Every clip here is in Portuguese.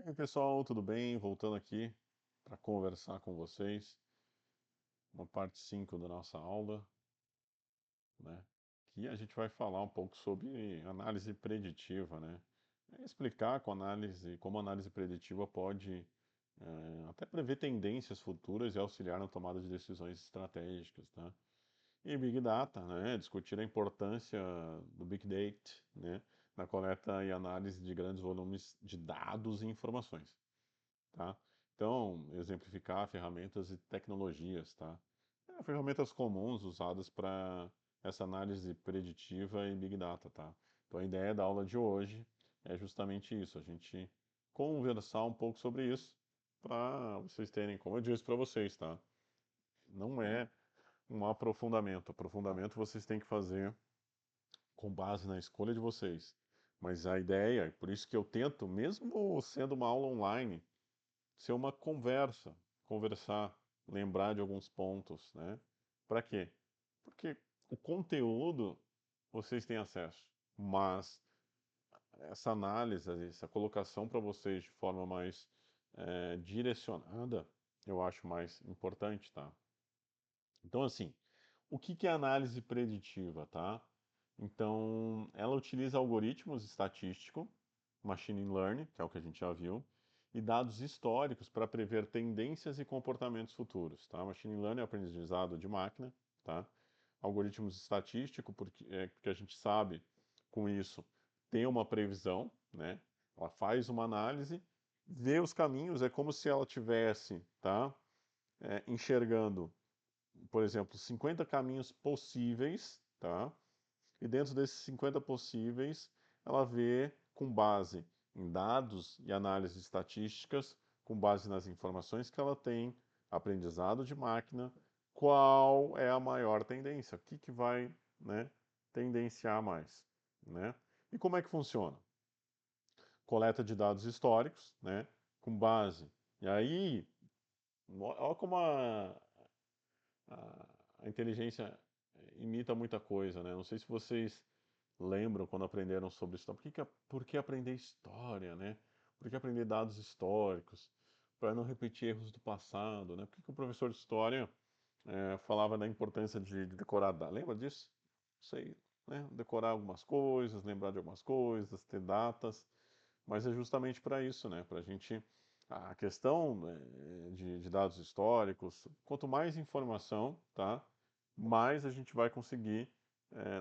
E aí, pessoal, tudo bem? Voltando aqui para conversar com vocês, uma parte 5 da nossa aula, né? Que a gente vai falar um pouco sobre análise preditiva, né? Explicar como a análise preditiva pode até prever tendências futuras e auxiliar na tomada de decisões estratégicas, tá? E Big Data, né? Discutir a importância do Big Data, né? Na coleta e análise de grandes volumes de dados e informações. Tá? Então, exemplificar ferramentas e tecnologias, tá? Ferramentas comuns usadas para essa análise preditiva e Big Data, tá? Então, a ideia da aula de hoje é justamente isso, a gente conversar um pouco sobre isso para vocês terem, como eu disse para vocês, tá? Não é um aprofundamento. Aprofundamento vocês têm que fazer com base na escolha de vocês. Mas a ideia, por isso que eu tento, mesmo sendo uma aula online, ser uma conversa, conversar, lembrar de alguns pontos, né? Para quê? Porque o conteúdo vocês têm acesso, mas essa análise, essa colocação para vocês de forma mais direcionada, eu acho mais importante, tá? Então, assim, o que que é análise preditiva, tá? Então, ela utiliza algoritmos estatísticos, machine learning, que é o que a gente já viu, e dados históricos para prever tendências e comportamentos futuros, tá? Machine learning é aprendizado de máquina, tá? Algoritmos estatísticos, porque a gente sabe, com isso, tem uma previsão, né? Ela faz uma análise, vê os caminhos, é como se ela tivesse, tá? Enxergando, por exemplo, 50 caminhos possíveis, tá? E dentro desses 50 possíveis, ela vê com base em dados e análises estatísticas, com base nas informações que ela tem, aprendizado de máquina, qual é a maior tendência, o que que vai, né, tendenciar mais, né? E como é que funciona? Coleta de dados históricos, né, com base. E aí, olha como a, a inteligência imita muita coisa, né? Não sei se vocês lembram quando aprenderam sobre história. Por que aprender história, né? Por que aprender dados históricos? Para não repetir erros do passado, né? Por que o professor de história falava da importância de decorar dados? Lembra disso? Sei, né? Decorar algumas coisas, lembrar de algumas coisas, ter datas. Mas é justamente para isso, né? Para a gente. A questão de dados históricos, quanto mais informação, tá? Mais a gente vai conseguir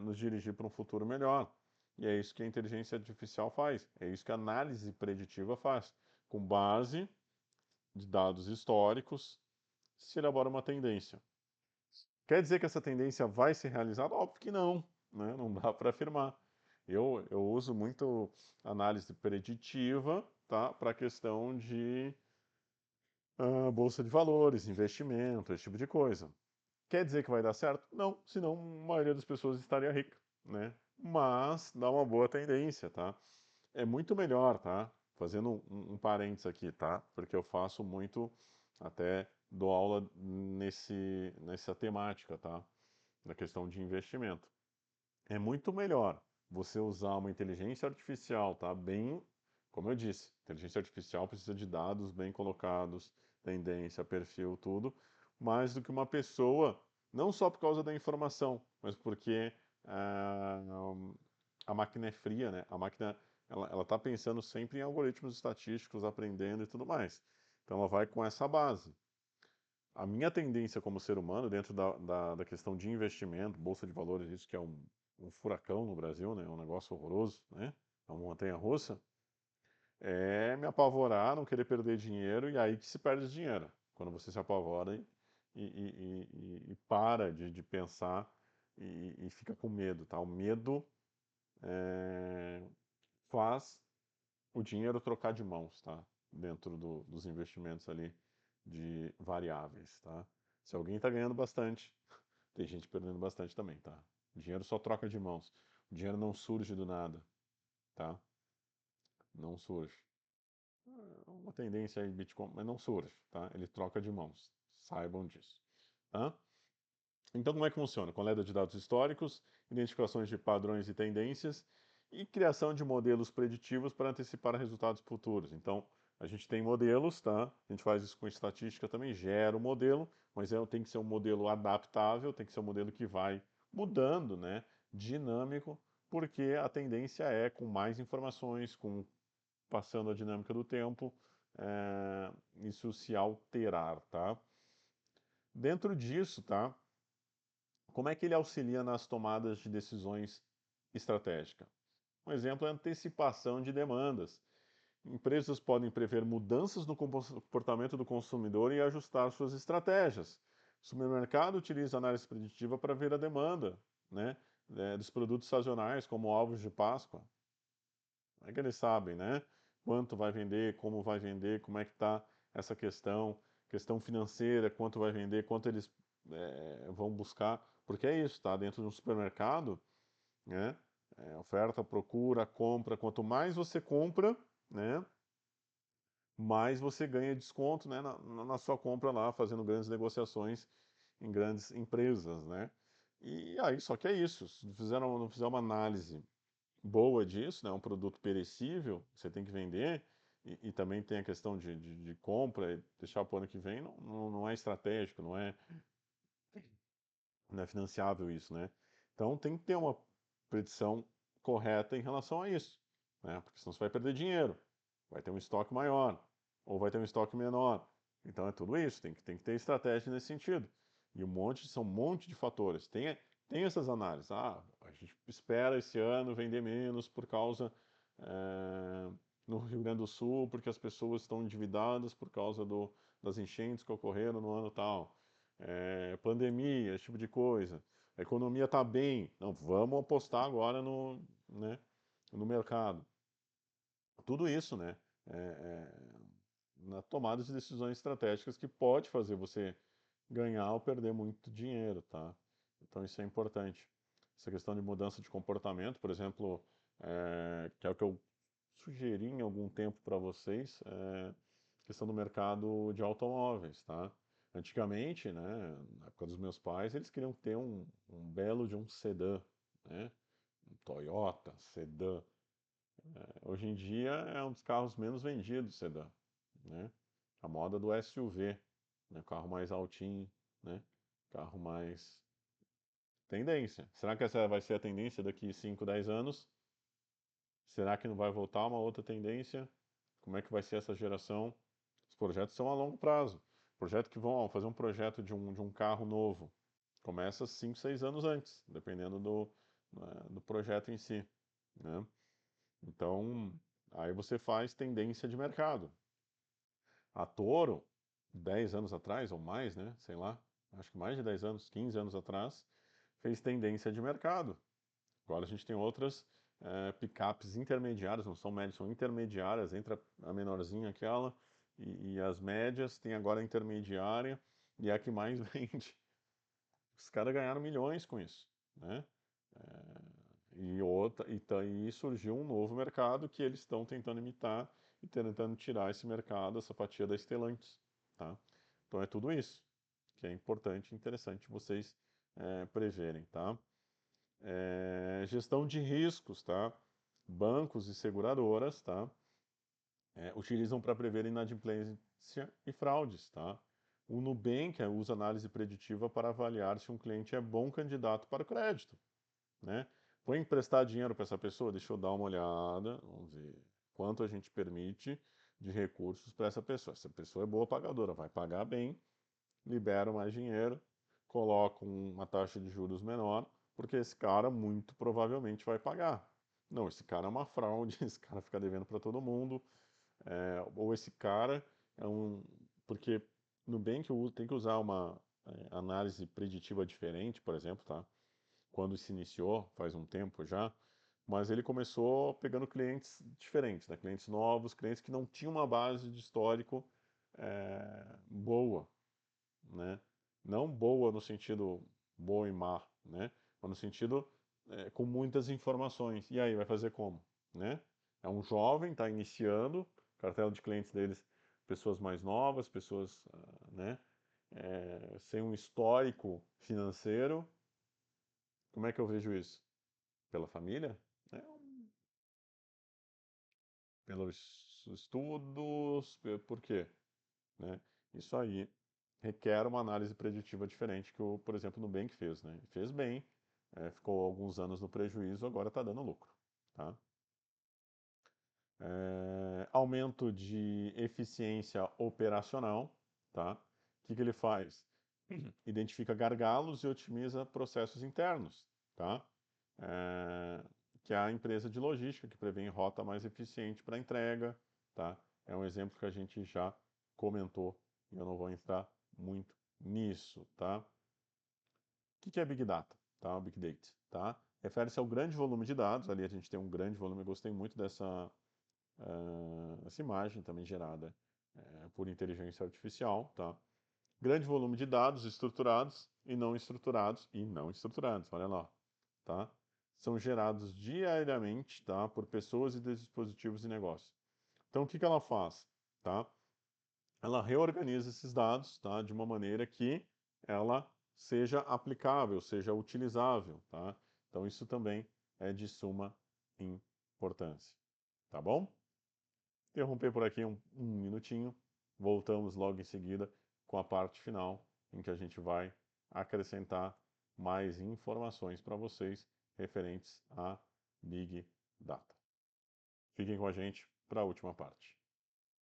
nos dirigir para um futuro melhor. E é isso que a inteligência artificial faz. É isso que a análise preditiva faz. Com base de dados históricos, se elabora uma tendência. Quer dizer que essa tendência vai ser realizada? Óbvio que não, né? Não dá para afirmar. Eu uso muito análise preditiva, tá? Para a questão de bolsa de valores, investimento, esse tipo de coisa. Quer dizer que vai dar certo? Não, senão a maioria das pessoas estaria rica, né? Mas dá uma boa tendência, tá? É muito melhor, tá? Fazendo um parênteses aqui, tá? Porque eu faço muito, até dou aula nessa temática, tá? Na questão de investimento. É muito melhor você usar uma inteligência artificial, tá? Bem, como eu disse, inteligência artificial precisa de dados bem colocados, tendência, perfil, tudo, mais do que uma pessoa, não só por causa da informação, mas porque ah, a máquina é fria, né? A máquina, ela tá pensando sempre em algoritmos estatísticos, aprendendo e tudo mais. Então ela vai com essa base. A minha tendência como ser humano, dentro da questão de investimento, bolsa de valores, isso que é um furacão no Brasil, né? É um negócio horroroso, né? É uma montanha-russa, é me apavorar, não querer perder dinheiro, e aí que se perde dinheiro. Quando você se apavora e para de pensar e fica com medo, tá? O medo é, faz o dinheiro trocar de mãos, tá? Dentro dos investimentos ali de variáveis, tá? Se alguém está ganhando bastante, tem gente perdendo bastante também, tá? O dinheiro só troca de mãos. O dinheiro não surge do nada, tá? Não surge. É uma tendência aí Bitcoin, mas não surge, tá? Ele troca de mãos. Saibam disso, tá? Então, como é que funciona? Coleta de dados históricos, identificações de padrões e tendências e criação de modelos preditivos para antecipar resultados futuros. Então, A gente tem modelos, tá? A gente faz isso com estatística também, gera o modelo, mas tem que ser um modelo adaptável, tem que ser um modelo que vai mudando, né? Dinâmico, porque a tendência é, com mais informações, com passando a dinâmica do tempo, isso se alterar, tá? Dentro disso, tá? Como é que ele auxilia nas tomadas de decisões estratégicas? Um exemplo é a antecipação de demandas. Empresas podem prever mudanças no comportamento do consumidor e ajustar suas estratégias. O supermercado utiliza análise preditiva para ver a demanda, né, dos produtos sazonais, como ovos de Páscoa. É que eles sabem, né? Quanto vai vender, como é que está essa questão financeira, quanto vai vender, quanto eles vão buscar, porque é isso, tá? Dentro de um supermercado, né? Oferta, procura, compra. Quanto mais você compra, né? Mais você ganha desconto, né? Na sua compra lá, fazendo grandes negociações em grandes empresas, né? E aí, só que é isso. Se não fizer uma análise boa disso, né? Um produto perecível, você tem que vender, e também tem a questão de compra, e deixar para o ano que vem, não é estratégico, não é financiável isso, né? Então tem que ter uma predição correta em relação a isso, né? Porque senão você vai perder dinheiro, vai ter um estoque maior, ou vai ter um estoque menor. Então é tudo isso, tem que ter estratégia nesse sentido. E são um monte de fatores. Tem essas análises. Ah, a gente espera esse ano vender menos por causa no Rio Grande do Sul, porque as pessoas estão endividadas por causa das enchentes que ocorreram no ano tal. Pandemia, esse tipo de coisa. A economia está bem. Não, vamos apostar agora né, no mercado. Tudo isso, né? É, é, na tomada de decisões estratégicas que pode fazer você ganhar ou perder muito dinheiro, tá? Então isso é importante. Essa questão de mudança de comportamento, por exemplo, que é o que eu sugeri em algum tempo para vocês, questão do mercado de automóveis, tá? Antigamente, né, na época dos meus pais, eles queriam ter um belo de um sedã, né? Um Toyota sedã. Hoje em dia é um dos carros menos vendidos, sedã, né? A moda do SUV, né? Carro mais altinho, né? Carro mais tendência. Será que essa vai ser a tendência daqui 5, 10 anos? Será que não vai voltar uma outra tendência? Como é que vai ser essa geração? Os projetos são a longo prazo. Projeto que vão fazer um projeto de um carro novo. Começa 5, 6 anos antes, dependendo do projeto em si, né? Então, aí você faz tendência de mercado. A Toro, 10 anos atrás, ou mais, né? Sei lá, acho que mais de 10 anos, 15 anos atrás, fez tendência de mercado. Agora a gente tem outras picapes intermediárias, não são médias, são intermediárias, entra a menorzinha aquela, e as médias, tem agora a intermediária, e é a que mais vende. Os caras ganharam milhões com isso, né? E surgiu um novo mercado que eles estão tentando imitar e tentando tirar esse mercado, essa fatia da Stellantis, tá? Então é tudo isso que é importante e interessante vocês preverem, tá? Gestão de riscos, tá? Bancos e seguradoras, tá? Utilizam para prever inadimplência e fraudes, tá? O Nubank usa análise preditiva para avaliar se um cliente é bom candidato para o crédito, né? Vou emprestar dinheiro para essa pessoa? Deixa eu dar uma olhada, vamos ver quanto a gente permite de recursos para essa pessoa. Essa pessoa é boa pagadora, vai pagar bem, libera mais dinheiro, coloca uma taxa de juros menor, porque esse cara muito provavelmente vai pagar. Não, esse cara é uma fraude, esse cara fica devendo para todo mundo, ou esse cara é um. Porque Nubank tem que usar uma análise preditiva diferente, por exemplo, tá? Quando se iniciou, faz um tempo já, mas ele começou pegando clientes diferentes, né? Clientes novos, clientes que não tinham uma base de histórico boa, né? Não boa no sentido boa e má, né? Mas no sentido com muitas informações. E aí, vai fazer como, né? É um jovem, está iniciando, cartela de clientes deles, pessoas mais novas, pessoas, né? Sem um histórico financeiro. Como é que eu vejo isso? Pela família? Né? Pelos estudos, por quê? Né? Isso aí requer uma análise preditiva diferente que o, por exemplo, o Nubank fez, né? Fez bem, ficou alguns anos no prejuízo, agora está dando lucro, tá? Aumento de eficiência operacional, tá? O que que ele faz? Identifica gargalos e otimiza processos internos, tá? É, que é a empresa de logística que prevê rota mais eficiente para entrega, tá? É um exemplo que a gente já comentou e eu não vou entrar muito nisso, tá? O que que é Big Data, tá? O Big Data, tá? Refere-se ao grande volume de dados, ali a gente tem um grande volume, eu gostei muito essa imagem também gerada por inteligência artificial, tá? Grande volume de dados estruturados e não estruturados, olha lá, tá? São gerados diariamente, tá? Por pessoas e dispositivos de negócio. Então, o que que ela faz, tá? Ela reorganiza esses dados, tá? De uma maneira que ela seja aplicável, seja utilizável, tá? Então, isso também é de suma importância, tá bom? Interromper por aqui um minutinho, voltamos logo em seguida com a parte final, em que a gente vai acrescentar mais informações para vocês referentes a Big Data. Fiquem com a gente para a última parte.